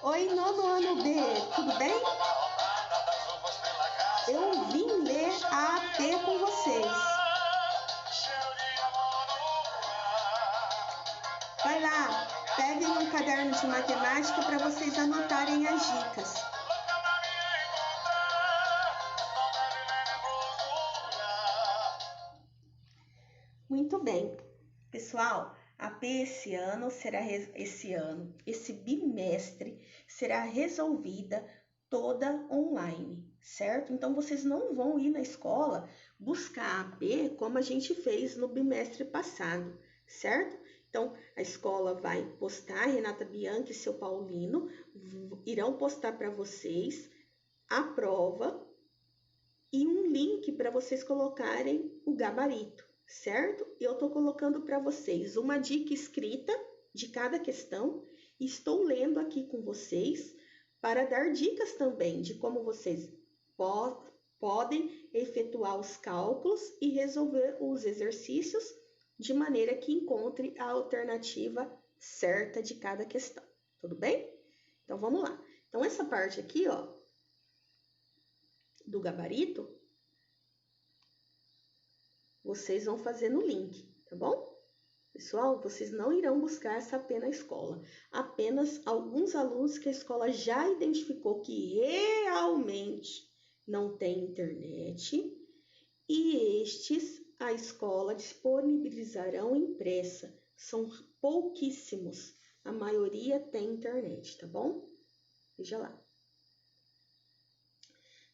Oi, nono ano B, tudo bem? Eu vim ler a AT com vocês. Vai lá, peguem um caderno de matemática para vocês anotarem as dicas. Muito bem, pessoal. A AP esse bimestre será resolvida toda online, certo? Então vocês não vão ir na escola buscar a AP como a gente fez no bimestre passado, certo? Então a escola vai postar, Renata Bianchi e seu Paulino irão postar para vocês a prova e um link para vocês colocarem o gabarito, certo? Eu estou colocando para vocês uma dica escrita de cada questão e estou lendo aqui com vocês para dar dicas também de como vocês podem efetuar os cálculos e resolver os exercícios de maneira que encontre a alternativa certa de cada questão. Tudo bem? Então vamos lá. Então essa parte aqui, ó, do gabarito, vocês vão fazer no link, tá bom? Pessoal, vocês não irão buscar essa AP na escola. Apenas alguns alunos que a escola já identificou que realmente não tem internet e estes a escola disponibilizarão impressa. São pouquíssimos. A maioria tem internet, tá bom? Veja lá.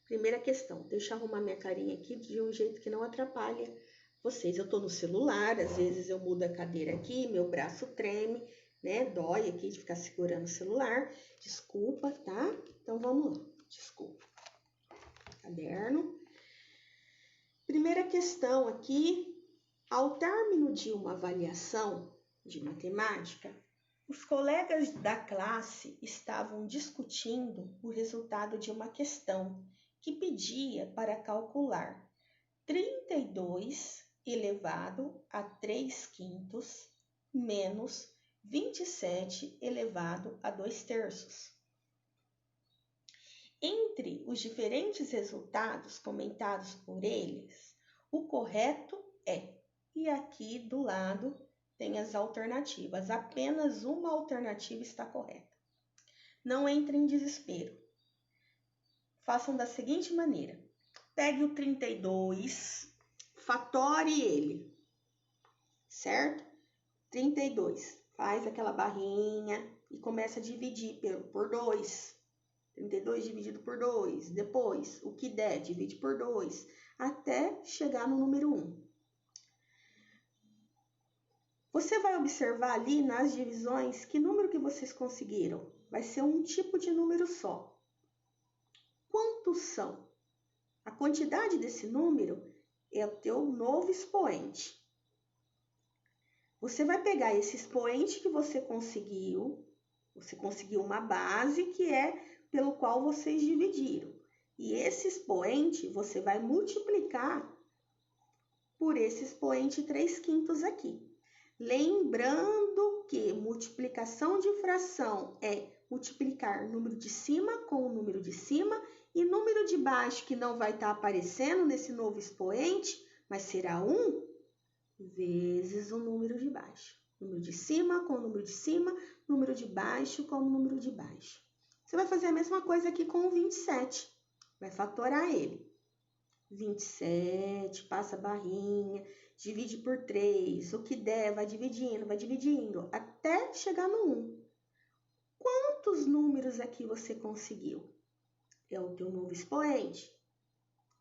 Primeira questão. Deixa eu arrumar minha carinha aqui de um jeito que não atrapalha vocês. Eu tô no celular, às vezes eu mudo a cadeira aqui, meu braço treme, né? Dói aqui de ficar segurando o celular. Desculpa, tá? Então vamos lá. Desculpa. Caderno. Primeira questão aqui. Ao término de uma avaliação de matemática, os colegas da classe estavam discutindo o resultado de uma questão que pedia para calcular 32 elevado a 3/5 menos 27 elevado a 2/3. Entre os diferentes resultados comentados por eles, o correto é, e aqui do lado tem as alternativas, apenas uma alternativa está correta. Não entre em desespero. Façam da seguinte maneira: pegue o 32, fatore ele, certo? 32, faz aquela barrinha e começa a dividir por 2. 32 dividido por 2, depois o que der, divide por 2, até chegar no número 1. Você vai observar ali nas divisões que número que vocês conseguiram. Vai ser um tipo de número só. Quantos são? A quantidade desse número é o teu novo expoente. Você vai pegar esse expoente que você conseguiu uma base que é pelo qual vocês dividiram. E esse expoente você vai multiplicar por esse expoente 3/5 aqui. Lembrando que multiplicação de fração é multiplicar número de cima com o número de cima e número de baixo que não vai estar aparecendo nesse novo expoente, mas será 1 vezes o número de baixo. Número de cima com o número de cima, número de baixo com o número de baixo. Você vai fazer a mesma coisa aqui com o 27. Vai fatorar ele. 27, passa a barrinha, divide por 3. O que der, vai dividindo, até chegar no 1. Quantos números aqui você conseguiu? É o teu novo expoente.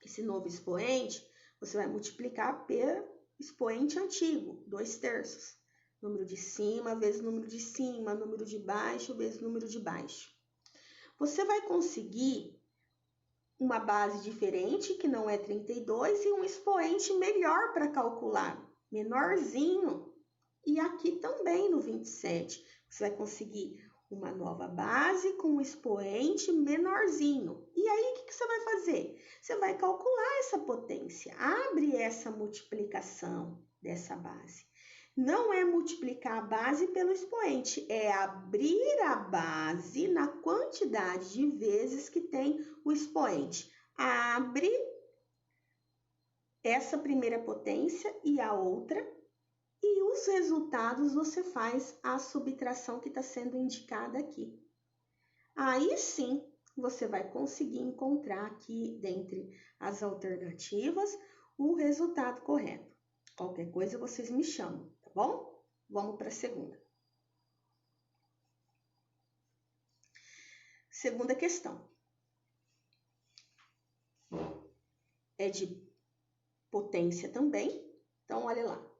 Esse novo expoente, você vai multiplicar pelo expoente antigo, 2/3. Número de cima vezes número de cima, número de baixo vezes número de baixo. Você vai conseguir uma base diferente, que não é 32, e um expoente melhor para calcular, menorzinho. E aqui também no 27, você vai conseguir uma nova base com um expoente menorzinho. E aí, o que você vai fazer? Você vai calcular essa potência. Abre essa multiplicação dessa base. Não é multiplicar a base pelo expoente, é abrir a base na quantidade de vezes que tem o expoente. Abre essa primeira potência e a outra, e os resultados você faz a subtração que está sendo indicada aqui. Aí sim, você vai conseguir encontrar aqui, dentre as alternativas, o resultado correto. Qualquer coisa vocês me chamam, tá bom? Vamos para a segunda. Segunda questão. É de potência também. Então, olha lá.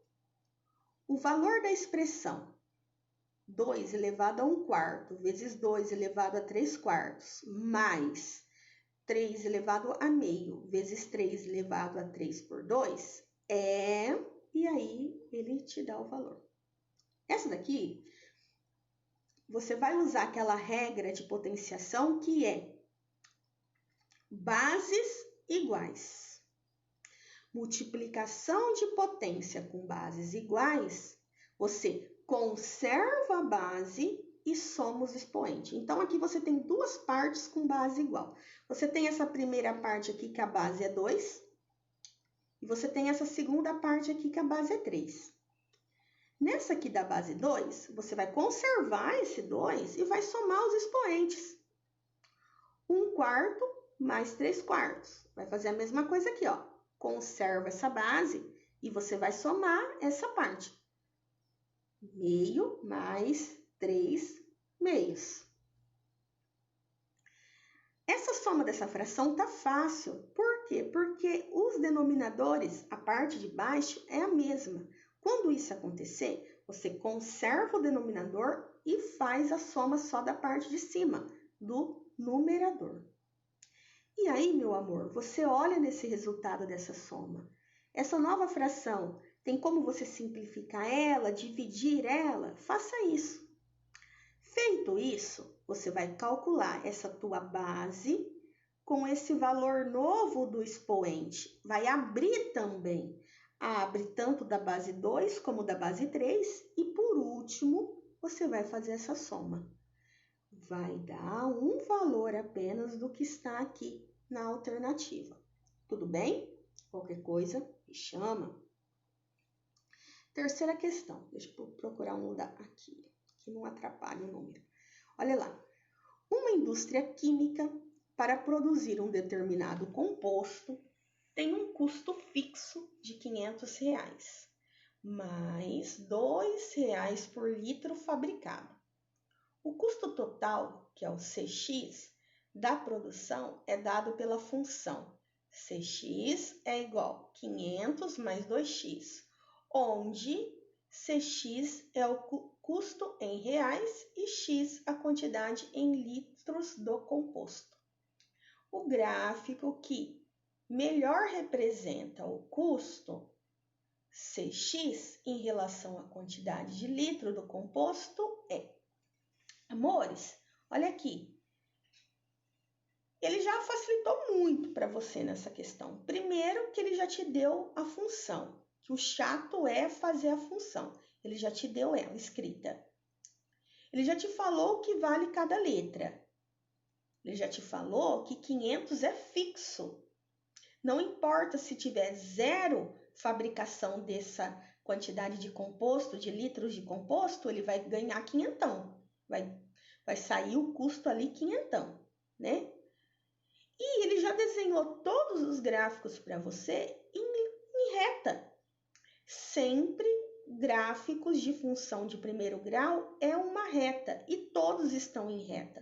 O valor da expressão 2 elevado a 1/4 vezes 2 elevado a 3/4 mais 3 elevado a meio vezes 3 elevado a 3 por 2 é... E aí, ele te dá o valor. Essa daqui, você vai usar aquela regra de potenciação que é bases iguais. Multiplicação de potência com bases iguais, você conserva a base e soma os expoentes. Então, aqui você tem duas partes com base igual. Você tem essa primeira parte aqui que a base é 2, e você tem essa segunda parte aqui que a base é 3. Nessa aqui da base 2, você vai conservar esse 2 e vai somar os expoentes. 1/4 mais 3/4. Vai fazer a mesma coisa aqui, ó. Conserva essa base e você vai somar essa parte. Meio mais 3 meios. Essa soma dessa fração tá fácil. Por quê? Porque os denominadores, a parte de baixo, é a mesma. Quando isso acontecer, você conserva o denominador e faz a soma só da parte de cima, do numerador. E aí, meu amor, você olha nesse resultado dessa soma. Essa nova fração, tem como você simplificar ela, dividir ela? Faça isso. Feito isso, você vai calcular essa tua base com esse valor novo do expoente. Vai abrir também. Abre tanto da base 2 como da base 3 e, por último, você vai fazer essa soma. Vai dar um valor apenas do que está aqui na alternativa. Tudo bem? Qualquer coisa, me chama. Terceira questão. Deixa eu procurar um lugar aqui, que não atrapalhe o número. Olha lá. Uma indústria química, para produzir um determinado composto, tem um custo fixo de R$500, mais R$2 por litro fabricado. O custo total, que é o CX, da produção é dado pela função CX é igual a 500 mais 2x, onde CX é o custo em reais e x a quantidade em litros do composto. O gráfico que melhor representa o custo CX em relação à quantidade de litro do composto é... Amores, olha aqui. Ele já facilitou muito para você nessa questão. Primeiro que ele já te deu a função, que o chato é fazer a função. Ele já te deu ela escrita. Ele já te falou o que vale cada letra. Ele já te falou que 500 é fixo. Não importa se tiver zero fabricação dessa quantidade de composto, de litros de composto, ele vai ganhar 500. Vai sair o custo ali 500, né? E ele já desenhou todos os gráficos para você em reta. Sempre gráficos de função de primeiro grau é uma reta e todos estão em reta.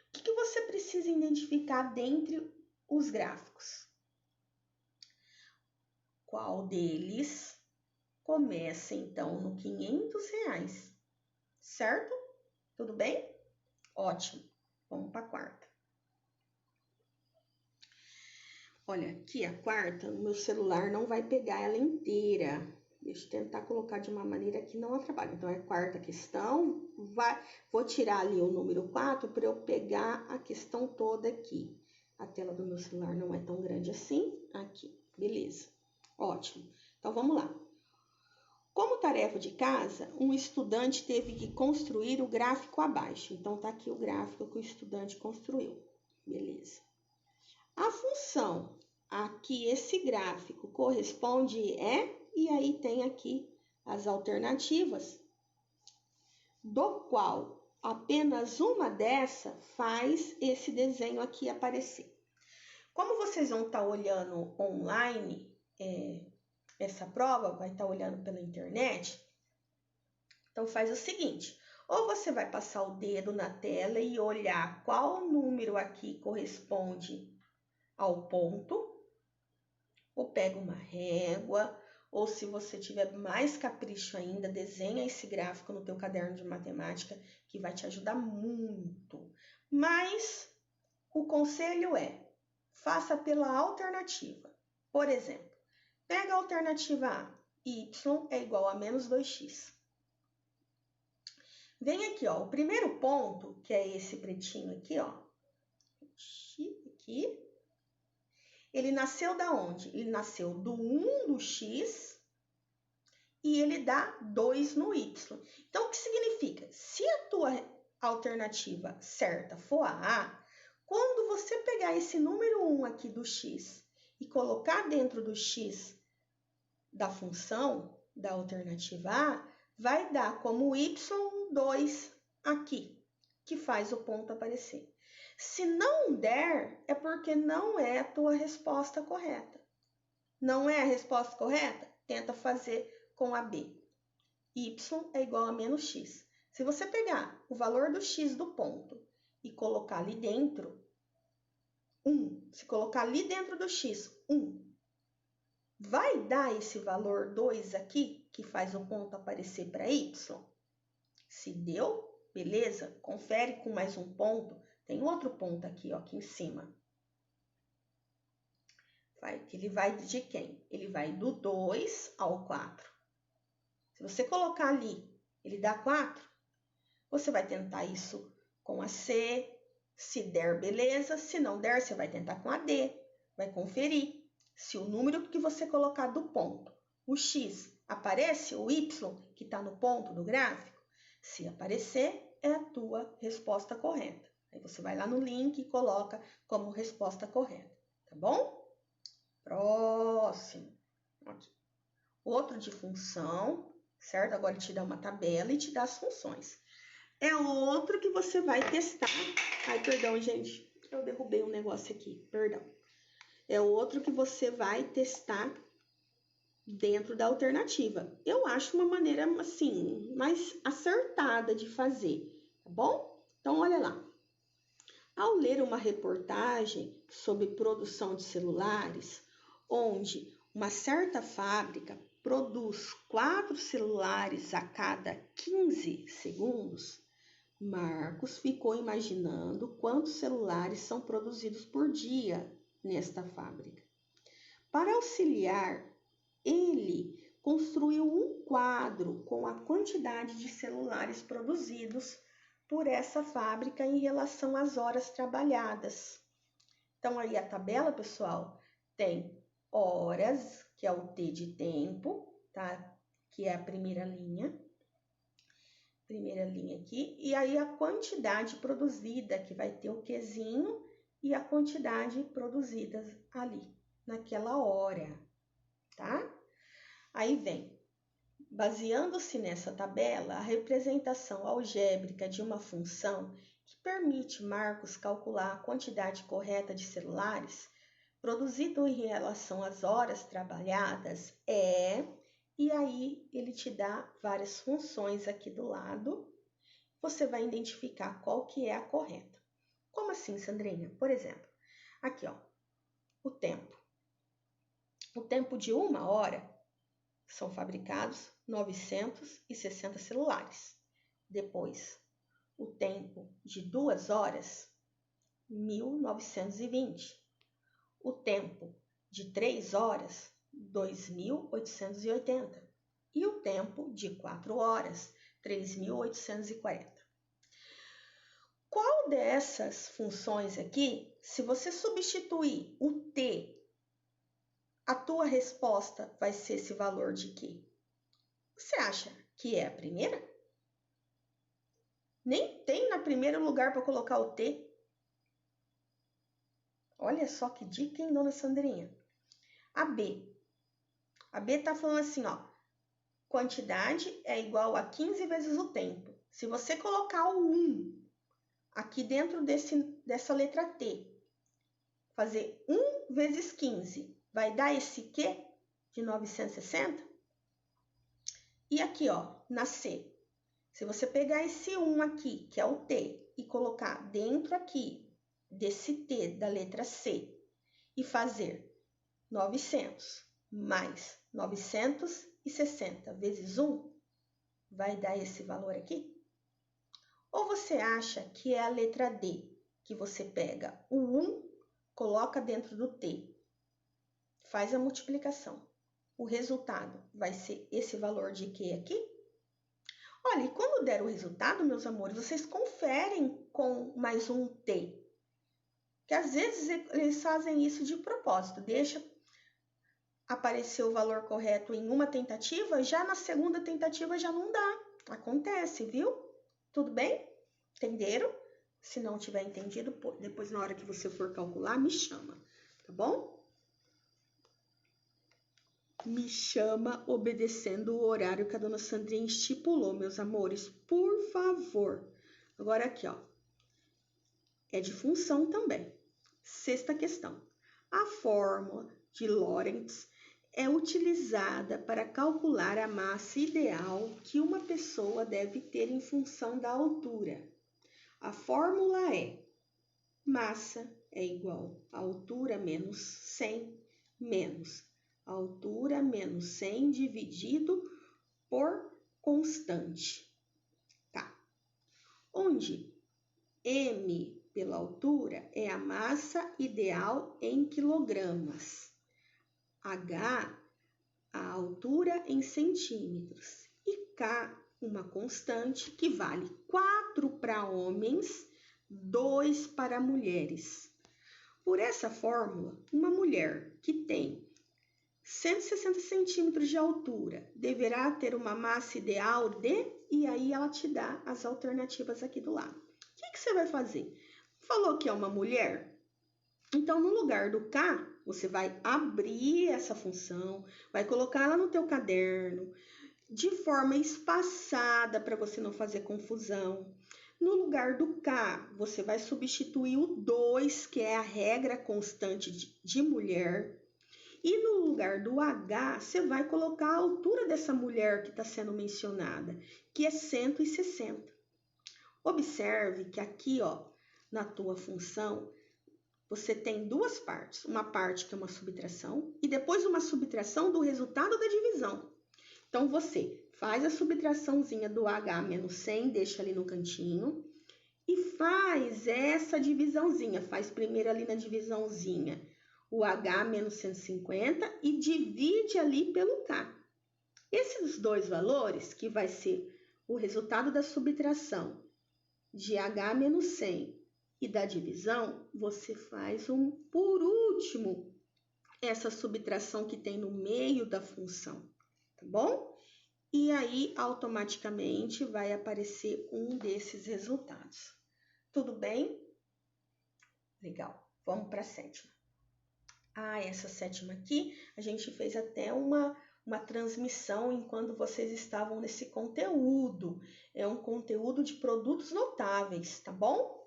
O que você precisa identificar dentre os gráficos? Qual deles começa então no R$500, certo? Tudo bem? Ótimo. Vamos para a quarta. Olha, aqui a quarta, o meu celular não vai pegar ela inteira. Deixa eu tentar colocar de uma maneira que não atrapalhe. Então, é a quarta questão. Vou tirar ali o número 4 para eu pegar a questão toda aqui. A tela do meu celular não é tão grande assim. Aqui, beleza. Ótimo. Então, vamos lá. Como tarefa de casa, um estudante teve que construir o gráfico abaixo. Então, tá aqui o gráfico que o estudante construiu. Beleza. A função a que esse gráfico corresponde é, e aí tem aqui as alternativas, do qual apenas uma dessa faz esse desenho aqui aparecer. Como vocês vão estar olhando online, essa prova vai estar olhando pela internet, então faz o seguinte, ou você vai passar o dedo na tela e olhar qual número aqui corresponde ao ponto, ou pega uma régua, ou se você tiver mais capricho ainda, desenha esse gráfico no teu caderno de matemática, que vai te ajudar muito. Mas o conselho é, faça pela alternativa. Por exemplo, pega a alternativa A, y é igual a menos 2x. Vem aqui, ó, o primeiro ponto, que é esse pretinho aqui, ó, aqui, ele nasceu da onde? Ele nasceu do 1 do x e ele dá 2 no y. Então, o que significa? Se a tua alternativa certa for a A, quando você pegar esse número 1 aqui do x e colocar dentro do x da função da alternativa A, vai dar como y2 aqui, que faz o ponto aparecer. Se não der, é porque não é a tua resposta correta. Não é a resposta correta? Tenta fazer com a B. Y é igual a menos x. Se você pegar o valor do x do ponto e colocar ali dentro, 1. Se colocar ali dentro do x, 1. Vai dar esse valor 2 aqui, que faz o ponto aparecer para y? Se deu, beleza? Confere com mais um ponto. Tem outro ponto aqui, ó, aqui em cima. Ele vai de quem? Ele vai do 2 ao 4. Se você colocar ali, ele dá 4, você vai tentar isso com a C. Se der, beleza. Se não der, você vai tentar com a D. Vai conferir. Se o número que você colocar do ponto, o x, aparece, o y, que está no ponto do gráfico, se aparecer, é a tua resposta correta. Aí você vai lá no link e coloca como resposta correta, tá bom? Próximo. Aqui. Outro de função, certo? Agora ele te dá uma tabela e te dá as funções. É outro que você vai testar. Ai, perdão, gente. Eu derrubei um negócio aqui, perdão. É outro que você vai testar dentro da alternativa. Eu acho uma maneira, assim, mais acertada de fazer, tá bom? Então, olha lá. Ao ler uma reportagem sobre produção de celulares, onde uma certa fábrica produz 4 celulares a cada 15 segundos, Marcos ficou imaginando quantos celulares são produzidos por dia nesta fábrica. Para auxiliar, ele construiu um quadro com a quantidade de celulares produzidos por essa fábrica em relação às horas trabalhadas. Então, aí a tabela, pessoal, tem horas, que é o T de tempo, tá? Que é a primeira linha aqui, e aí a quantidade produzida, que vai ter o Qzinho, e a quantidade produzida ali, naquela hora, tá? Aí vem, baseando-se nessa tabela, a representação algébrica de uma função que permite Marcos calcular a quantidade correta de celulares produzido em relação às horas trabalhadas é... E aí ele te dá várias funções aqui do lado. Você vai identificar qual que é a correta. Como assim, Sandrinha? Por exemplo, aqui, ó, o tempo. O tempo de 1 hora são fabricados 960 celulares. Depois, o tempo de 2 horas, 1920. O tempo de 3 horas, 2.880. E o tempo de 4 horas, 3.840. Qual dessas funções aqui, se você substituir o T, a tua resposta vai ser esse valor de quê? Você acha que é a primeira? Nem tem na primeiro lugar para colocar o T. Olha só que dica, hein, dona Sandrinha? A B. A B tá falando assim, ó. Quantidade é igual a 15 vezes o tempo. Se você colocar o 1 aqui dentro dessa letra T, fazer 1 vezes 15, vai dar esse Q de 960? E aqui, ó, na C, se você pegar esse 1 aqui, que é o T, e colocar dentro aqui desse T da letra C e fazer 900 mais 960 vezes 1, vai dar esse valor aqui? Ou você acha que é a letra D, que você pega o 1, coloca dentro do T, faz a multiplicação. O resultado vai ser esse valor de Q aqui? Olha, e quando der o resultado, meus amores, vocês conferem com mais um T. Que às vezes eles fazem isso de propósito, deixa aparecer o valor correto em uma tentativa, já na segunda tentativa já não dá. Acontece, viu? Tudo bem? Entenderam? Se não tiver entendido, depois na hora que você for calcular, me chama, tá bom? Me chama obedecendo o horário que a dona Sandrinha estipulou, meus amores, por favor. Agora aqui, ó, é de função também. Sexta questão. A fórmula de Lorentz é utilizada para calcular a massa ideal que uma pessoa deve ter em função da altura. A fórmula é: massa é igual a altura menos 100 menos a altura menos 100 dividido por constante. Tá. Onde m pela altura é a massa ideal em quilogramas. H, a altura em centímetros. E K, uma constante que vale 4 para homens, 2 para mulheres. Por essa fórmula, uma mulher que tem 160 centímetros de altura deverá ter uma massa ideal de... E aí ela te dá as alternativas aqui do lado. O que você vai fazer? Falou que é uma mulher? Então, no lugar do K, você vai abrir essa função, vai colocar ela no teu caderno, de forma espaçada para você não fazer confusão. No lugar do K, você vai substituir o 2, que é a regra constante de mulher. E no lugar do H, você vai colocar a altura dessa mulher que está sendo mencionada, que é 160. Observe que aqui, ó, na tua função, você tem duas partes. Uma parte que é uma subtração e depois uma subtração do resultado da divisão. Então, você faz a subtraçãozinha do H menos 100, deixa ali no cantinho, e faz essa divisãozinha. Faz primeiro ali na divisãozinha o H menos 150 e divide ali pelo K. Esses dois valores, que vai ser o resultado da subtração de H menos 100 e da divisão, você faz por último, essa subtração que tem no meio da função, tá bom? E aí, automaticamente, vai aparecer um desses resultados. Tudo bem? Legal. Vamos para a sétima. Essa sétima aqui, a gente fez até uma transmissão enquanto vocês estavam nesse conteúdo. É um conteúdo de produtos notáveis, tá bom?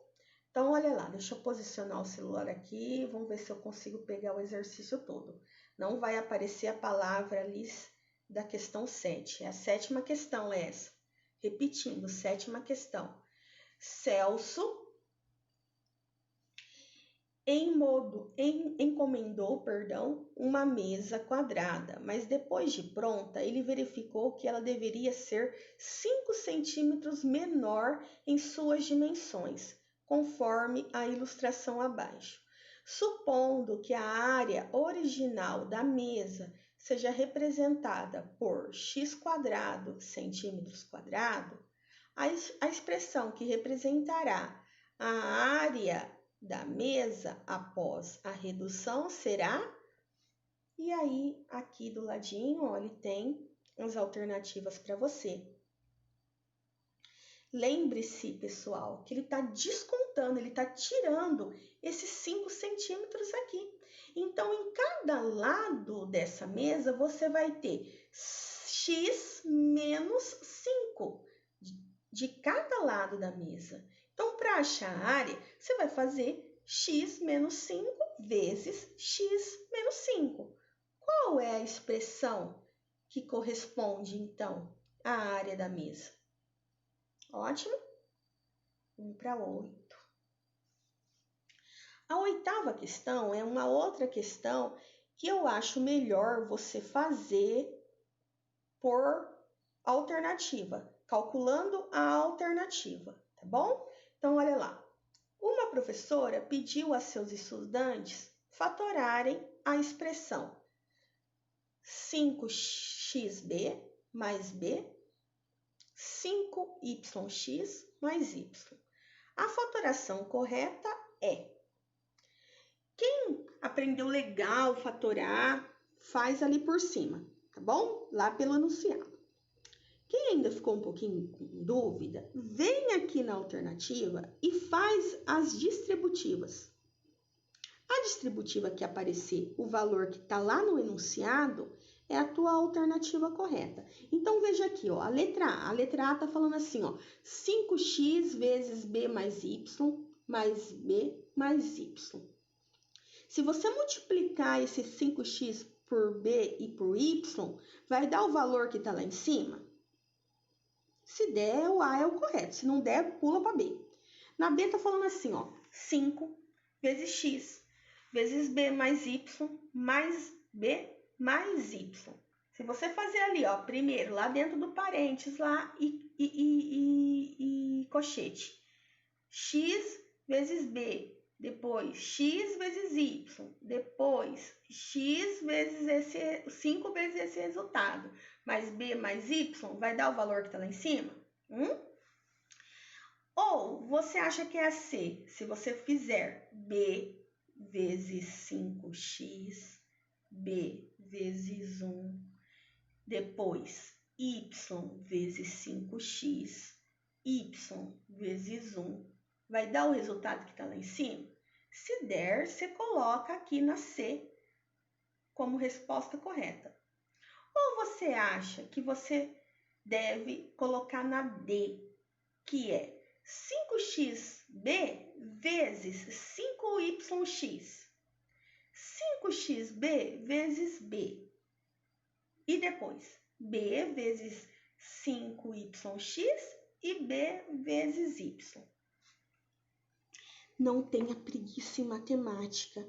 Então, olha lá, deixa eu posicionar o celular aqui, vamos ver se eu consigo pegar o exercício todo. Não vai aparecer a palavra ali da questão 7. A sétima questão é essa. Repetindo, sétima questão. Celso encomendou, uma mesa quadrada, mas depois de pronta, ele verificou que ela deveria ser 5 centímetros menor em suas dimensões, conforme a ilustração abaixo. Supondo que a área original da mesa seja representada por x quadrado centímetros quadrado, a expressão que representará a área da mesa após a redução será... E aí, aqui do ladinho, ó, ele tem as alternativas para você. Lembre-se, pessoal, que ele está descontando, ele está tirando esses 5 centímetros aqui. Então, em cada lado dessa mesa, você vai ter x menos 5 de cada lado da mesa. Então, para achar a área, você vai fazer x menos 5 vezes x menos 5. Qual é a expressão que corresponde, então, à área da mesa? Ótimo. 1 para 8. A 8ª questão é uma outra questão que eu acho melhor você fazer por alternativa, calculando a alternativa, tá bom? Então, olha lá. Uma professora pediu a seus estudantes fatorarem a expressão 5xb mais b, 5yx mais y. A fatoração correta é... Quem aprendeu legal fatorar, faz ali por cima, tá bom? Lá pelo enunciado. Quem ainda ficou um pouquinho com dúvida, vem aqui na alternativa e faz as distributivas. A distributiva que aparecer, o valor que está lá no enunciado, é a tua alternativa correta. Então, veja aqui, ó, a letra A. A letra A está falando assim, ó, 5x vezes b mais y, mais b mais y. Se você multiplicar esse 5x por b e por y, vai dar o valor que está lá em cima? Se der, o A é o correto. Se não der, pula para B. Na B está falando assim, ó, 5 vezes x vezes b mais y mais b mais y. Se você fazer ali, ó, primeiro lá dentro do parênteses lá e cochete, x vezes b, depois x vezes y, depois x vezes esse 5 vezes esse resultado, mais b mais y, vai dar o valor que está lá em cima? Ou você acha que é a C? Se você fizer b vezes 5x, b vezes 1, depois y vezes 5x, y vezes 1, vai dar o resultado que está lá em cima? Se der, você coloca aqui na C como resposta correta. Ou você acha que você deve colocar na D, que é 5xb vezes 5yx, 5xb vezes b, e depois b vezes 5yx e b vezes y. Não tenha preguiça em matemática,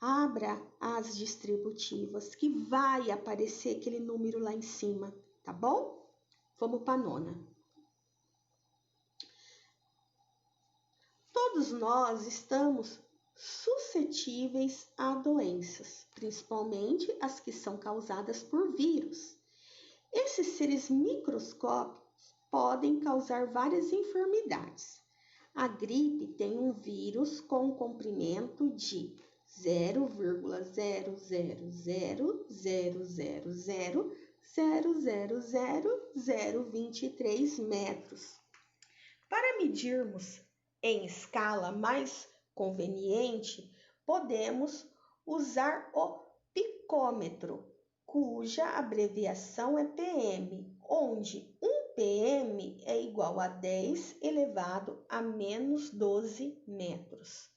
abra as distributivas, que vai aparecer aquele número lá em cima, tá bom? Vamos para a 9ª. Todos nós estamos suscetíveis a doenças, principalmente as que são causadas por vírus. Esses seres microscópicos podem causar várias enfermidades. A gripe tem um vírus com um comprimento de 0,00000000023 metros. Para medirmos em escala mais conveniente, podemos usar o picômetro, cuja abreviação é PM, onde 1 PM é igual a 10 elevado a menos 12 metros,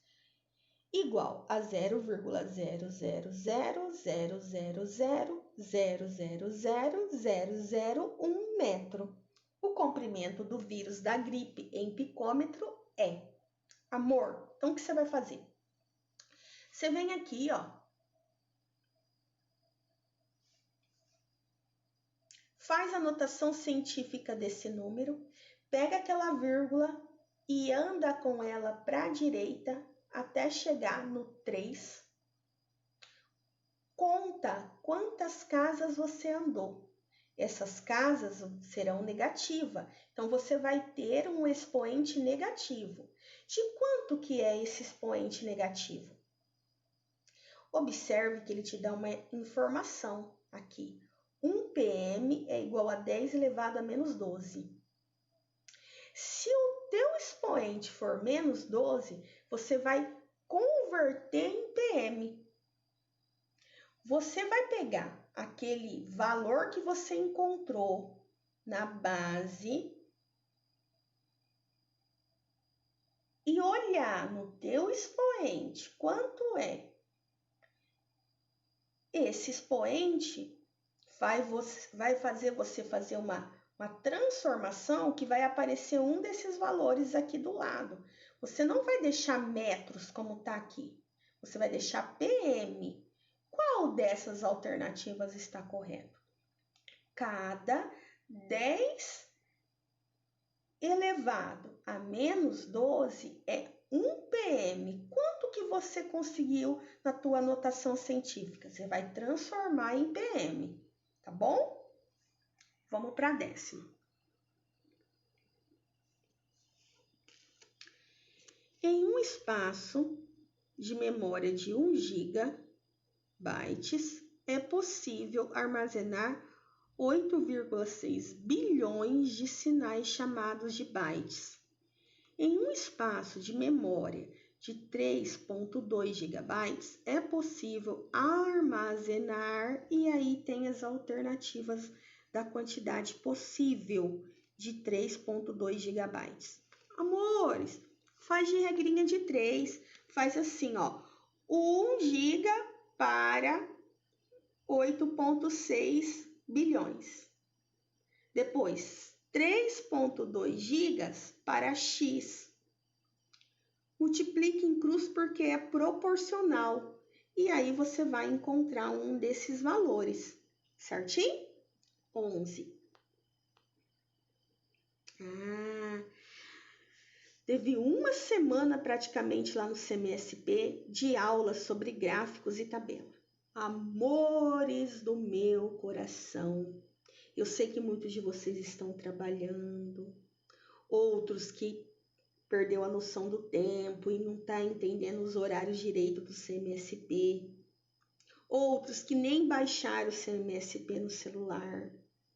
igual a 0,0000000000001 metro. O comprimento do vírus da gripe em picômetro é. Amor, então o que você vai fazer? Você vem aqui, ó. Faz a notação científica desse número, pega aquela vírgula e anda com ela para a direita até chegar no 3. Conta quantas casas você andou. Essas casas serão negativas, então você vai ter um expoente negativo. De quanto que é esse expoente negativo? Observe que ele te dá uma informação aqui. 1 PM é igual a 10 elevado a menos 12. Se o teu expoente for menos 12, você vai converter em PM. Você vai pegar aquele valor que você encontrou na base e olhar no teu expoente quanto é. Esse expoente vai fazer você fazer uma transformação que vai aparecer um desses valores aqui do lado. Você não vai deixar metros como está aqui. Você vai deixar PM. Qual dessas alternativas está correto? Cada 10 elevado a menos 12 é 1 PM. Quanto que você conseguiu na tua anotação científica? Você vai transformar em PM, tá bom? Vamos para a 10ª. Em um espaço de memória de 1 GB, é possível armazenar 8,6 bilhões de sinais chamados de bytes. Em um espaço de memória de 3,2 GB, é possível armazenar, e aí tem as alternativas da quantidade possível de 3,2 GB. Amores, faz de regrinha de 3, faz assim, ó, 1 GB para 8,6 bilhões. Depois, 3,2 gigas para X. Multiplique em cruz porque é proporcional. E aí você vai encontrar um desses valores, certinho? 11. Teve uma semana praticamente lá no CMSP de aulas sobre gráficos e tabela. Amores do meu coração, eu sei que muitos de vocês estão trabalhando, outros que perdeu a noção do tempo e não está entendendo os horários direito do CMSP, outros que nem baixaram o CMSP no celular.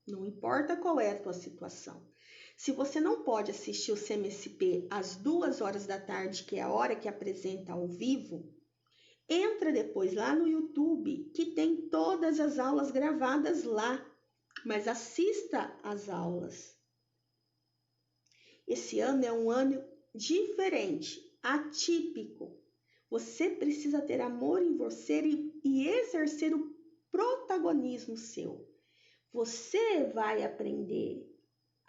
Não importa qual é a tua situação. Se você não pode assistir o CMSP às 2 horas da tarde, que é a hora que apresenta ao vivo, entra depois lá no YouTube, que tem todas as aulas gravadas lá, mas assista às aulas. Esse ano é um ano diferente, atípico. Você precisa ter amor em você e exercer o protagonismo seu. Você vai aprender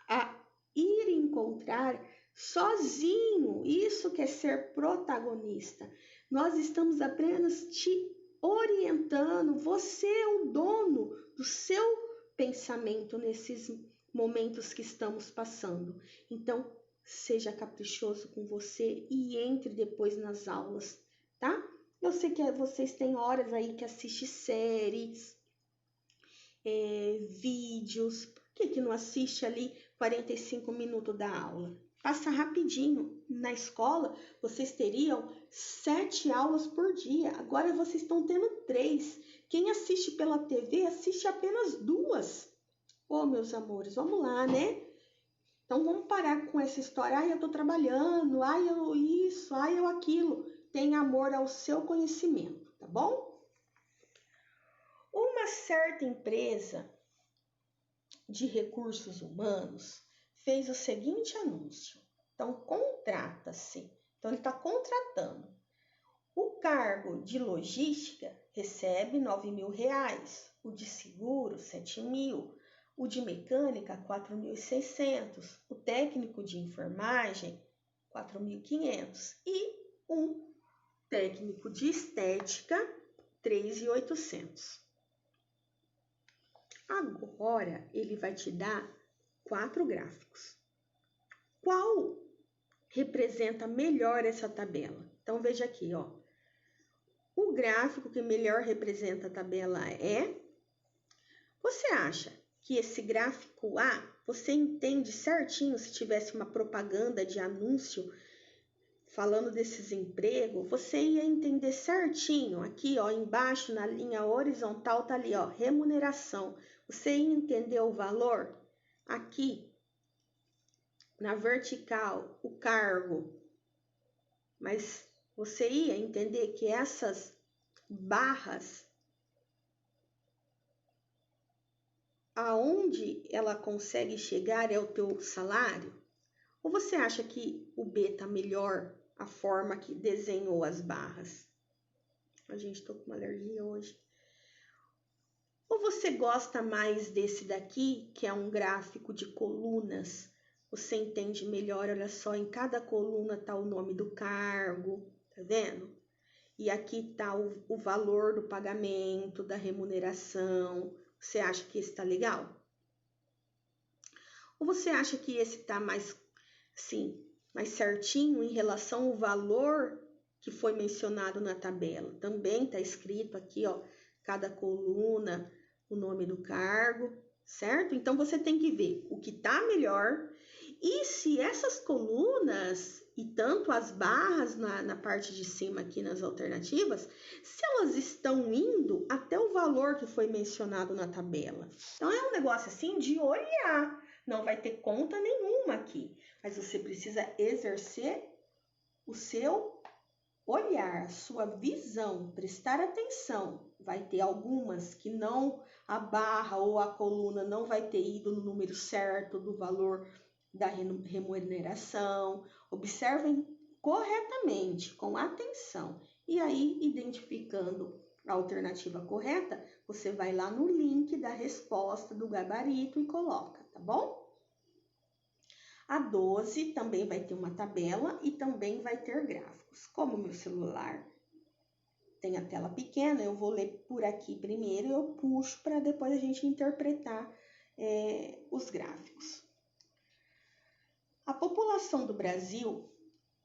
a ir encontrar sozinho. Isso que é ser protagonista. Nós estamos apenas te orientando. Você é o dono do seu pensamento nesses momentos que estamos passando. Então, seja caprichoso com você e entre depois nas aulas, tá? Eu sei que vocês têm horas aí que assistem séries, vídeos. Por que não assiste ali 45 minutos da aula? Passa rapidinho. Na escola, vocês teriam 7 aulas por dia. Agora vocês estão tendo 3. Quem assiste pela TV, assiste apenas 2. Ô, meus amores, vamos lá, né? Então, vamos parar com essa história. Ai, eu tô trabalhando. Ai, eu isso. Ai, eu aquilo. Tenha amor ao seu conhecimento, tá bom? Uma certa empresa de recursos humanos fez o seguinte anúncio. Então, contrata-se. Então, ele está contratando. O cargo de logística recebe R$9.000, o de seguro R$7.000, o de mecânica R$4.600, o técnico de enfermagem R$4.500 e um técnico de estética R$3.800. Agora, ele vai te dar 4 gráficos. Qual representa melhor essa tabela? Então, veja aqui, ó. O gráfico que melhor representa a tabela é... Você acha que esse gráfico A, você entende certinho se tivesse uma propaganda de anúncio falando desses empregos, você ia entender certinho. Aqui, ó, embaixo na linha horizontal tá ali, ó, remuneração. Você entendeu o valor? Aqui, na vertical, o cargo. Mas você ia entender que essas barras, aonde ela consegue chegar é o teu salário? Ou você acha que o B tá melhor, a forma que desenhou as barras? A gente tô com uma alergia hoje. Ou você gosta mais desse daqui, que é um gráfico de colunas? Você entende melhor, olha só, em cada coluna tá o nome do cargo, tá vendo? E aqui tá o valor do pagamento, da remuneração. Você acha que esse tá legal? Ou você acha que esse tá mais, assim, mais certinho em relação ao valor que foi mencionado na tabela? Também tá escrito aqui, ó, cada coluna, o nome do cargo, certo? Então, você tem que ver o que tá melhor e se essas colunas e tanto as barras na parte de cima aqui nas alternativas, se elas estão indo até o valor que foi mencionado na tabela. Então, é um negócio assim de olhar. Não vai ter conta nenhuma aqui, mas você precisa exercer o seu olhar, sua visão, prestar atenção. Vai ter algumas que não, a barra ou a coluna não vai ter ido no número certo do valor da remuneração. Observem corretamente, com atenção. E aí, identificando a alternativa correta, você vai lá no link da resposta do gabarito e coloca, tá bom? A 12 também vai ter uma tabela e também vai ter gráficos. Como o meu celular tem a tela pequena, eu vou ler por aqui primeiro e eu puxo para depois a gente interpretar os gráficos. A população do Brasil,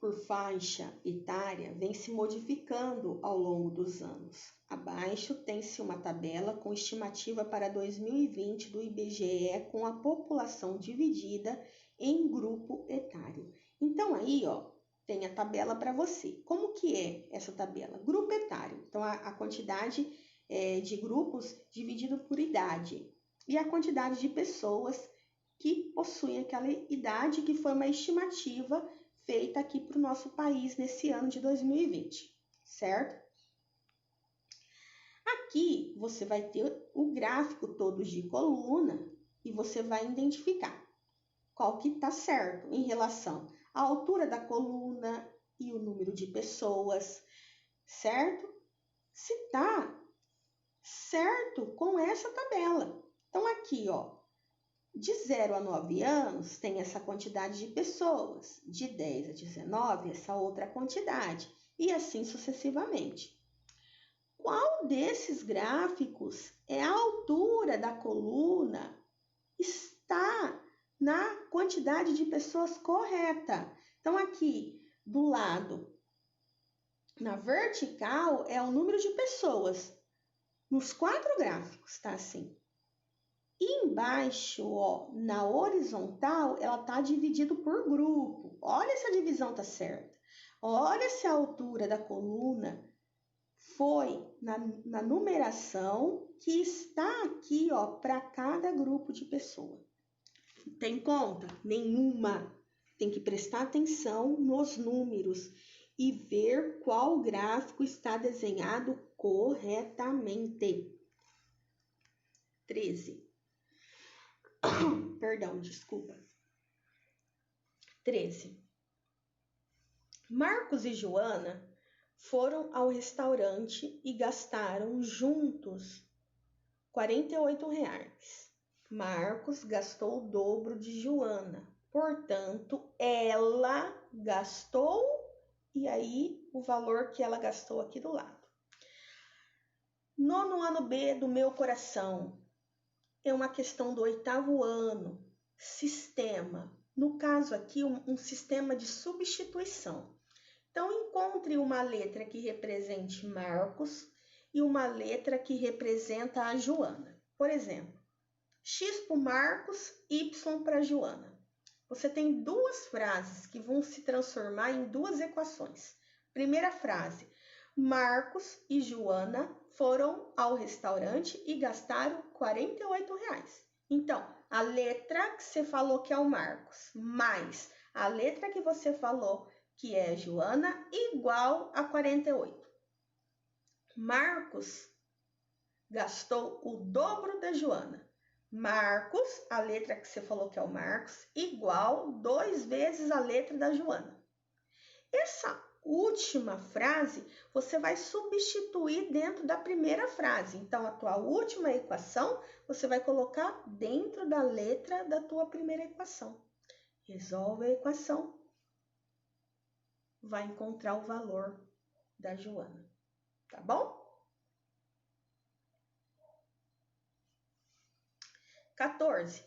por faixa etária, vem se modificando ao longo dos anos. Abaixo tem-se uma tabela com estimativa para 2020 do IBGE com a população dividida em grupo etário. Então aí, ó, tem a tabela para você. Como que é essa tabela? Grupo etário. Então a quantidade de grupos dividido por idade e a quantidade de pessoas que possuem aquela idade, que foi uma estimativa feita aqui para o nosso país nesse ano de 2020, certo? Aqui você vai ter o gráfico todo de coluna e você vai identificar qual que está certo em relação à altura da coluna e o número de pessoas, certo? Se está certo com essa tabela. Então aqui, ó, de 0 a 9 anos tem essa quantidade de pessoas, de 10 a 19 essa outra quantidade e assim sucessivamente. Qual desses gráficos é a altura da coluna está na quantidade de pessoas correta? Então aqui do lado, na vertical é o número de pessoas. Nos 4 gráficos tá assim. E embaixo, ó, na horizontal, ela tá dividida por grupo. Olha se a divisão tá certa. Olha se a altura da coluna foi na numeração que está aqui, ó, para cada grupo de pessoa. Tem conta? Nenhuma. Tem que prestar atenção nos números e ver qual gráfico está desenhado corretamente. 13. Perdão, desculpa. 13. Marcos e Joana foram ao restaurante e gastaram juntos R$ 48. Marcos gastou o dobro de Joana, portanto, ela gastou, e aí o valor que ela gastou aqui do lado. Nono ano B do meu coração. É uma questão do 8º ano, sistema. No caso aqui, um sistema de substituição. Então, encontre uma letra que represente Marcos e uma letra que representa a Joana. Por exemplo, X para Marcos, Y para Joana. Você tem 2 frases que vão se transformar em 2 equações. Primeira frase, Marcos e Joana foram ao restaurante e gastaram R$ 48. Então, a letra que você falou que é o Marcos, mais a letra que você falou que é Joana, igual a 48. Marcos gastou o dobro da Joana. Marcos, a letra que você falou que é o Marcos, igual 2 vezes a letra da Joana. Essa última frase você vai substituir dentro da primeira frase. Então, a tua última equação você vai colocar dentro da letra da tua primeira equação. Resolve a equação. Vai encontrar o valor da Joana. Tá bom? 14.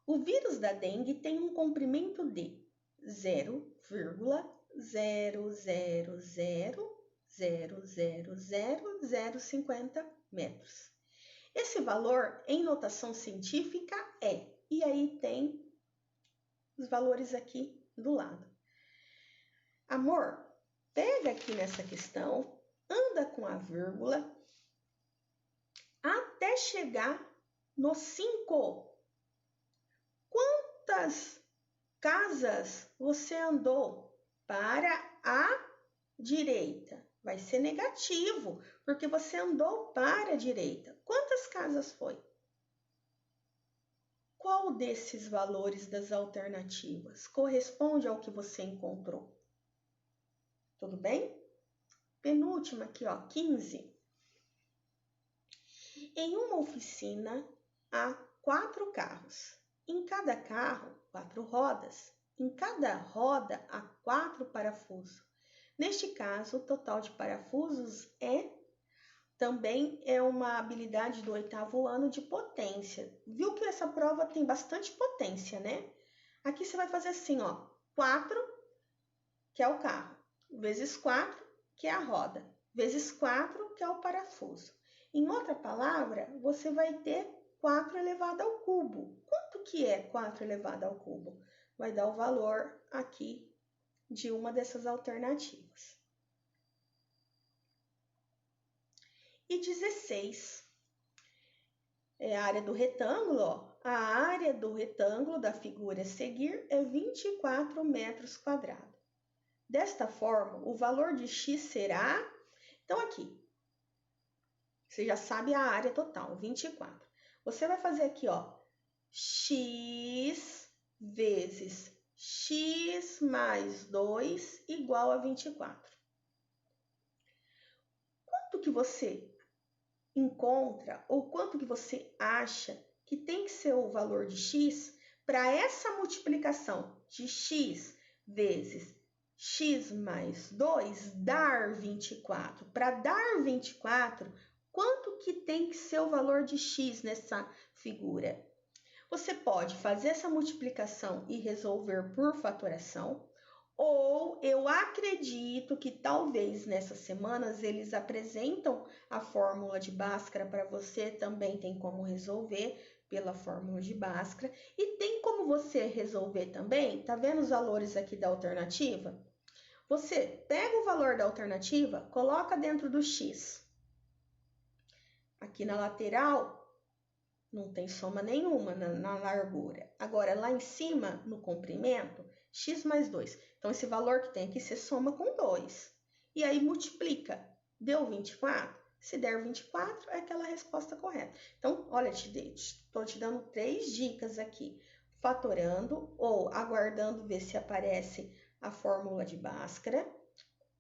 O vírus da dengue tem um comprimento de 0,000000050 metros. Esse valor em notação científica é, e aí tem os valores aqui do lado. Amor, pega aqui nessa questão, anda com a vírgula até chegar no 5. Quantas casas você andou para a direita? Vai ser negativo, porque você andou para a direita. Quantas casas foi? Qual desses valores das alternativas corresponde ao que você encontrou? Tudo bem? Penúltima aqui, ó, 15. Em uma oficina há 4 carros. Em cada carro, 4 rodas. Em cada roda há 4 parafusos. Neste caso, o total de parafusos também é uma habilidade do 8º ano de potência. Viu que essa prova tem bastante potência, né? Aqui você vai fazer assim, ó, 4, que é o carro, vezes 4, que é a roda, vezes 4, que é o parafuso. Em outra palavra, você vai ter 4 elevado ao cubo. Quanto que é 4 elevado ao cubo? Vai dar o valor aqui de uma dessas alternativas. E 16 é a área do retângulo, ó. A área do retângulo da figura a seguir é 24 metros quadrados. Desta forma, o valor de x será... Então, aqui, você já sabe a área total, 24. Você vai fazer aqui, ó, x vezes x mais 2 igual a 24. Quanto que você encontra ou quanto que você acha que tem que ser o valor de x para essa multiplicação de x vezes x mais 2 dar 24? Para dar 24, quanto que tem que ser o valor de x nessa figura? Você pode fazer essa multiplicação e resolver por fatoração, ou eu acredito que talvez nessas semanas eles apresentam a fórmula de Bhaskara para você, também tem como resolver pela fórmula de Bhaskara, e tem como você resolver também, tá vendo os valores aqui da alternativa? Você pega o valor da alternativa, coloca dentro do x. Aqui na lateral, não tem soma nenhuma na largura. Agora, lá em cima, no comprimento, x mais 2. Então, esse valor que tem aqui, você soma com 2. E aí, multiplica. Deu 24? Se der 24, é aquela resposta correta. Então, olha, estou te dando 3 dicas aqui. Fatorando ou aguardando ver se aparece a fórmula de Bhaskara.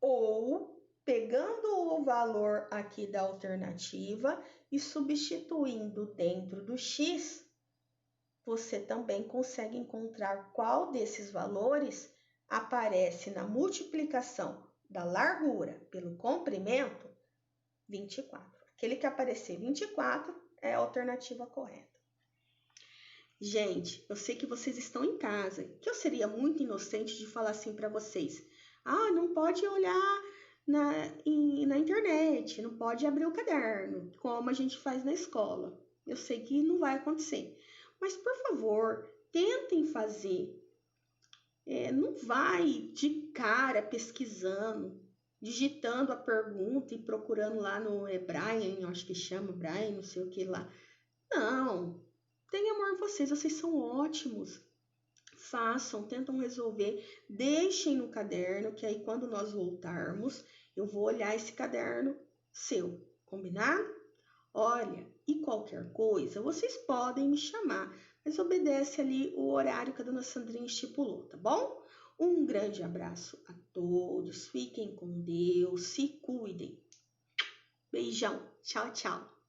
Ou pegando o valor aqui da alternativa e substituindo dentro do x, você também consegue encontrar qual desses valores aparece na multiplicação da largura pelo comprimento, 24. Aquele que aparecer 24 é a alternativa correta. Gente, eu sei que vocês estão em casa, que eu seria muito inocente de falar assim para vocês. Ah, não pode olhar na internet, não pode abrir o caderno, como a gente faz na escola. Eu sei que não vai acontecer. Mas, por favor, tentem fazer. Não vai de cara pesquisando. digitando a pergunta e procurando lá no Brian, acho que chama Brian, não sei o que lá. Não, tenha amor vocês são ótimos. Façam, tentam resolver, deixem no caderno, que aí quando nós voltarmos, eu vou olhar esse caderno seu, combinado? Olha, e qualquer coisa, vocês podem me chamar, mas obedece ali o horário que a dona Sandrinha estipulou, tá bom? Um grande abraço a todos, fiquem com Deus, se cuidem. Beijão, tchau, tchau.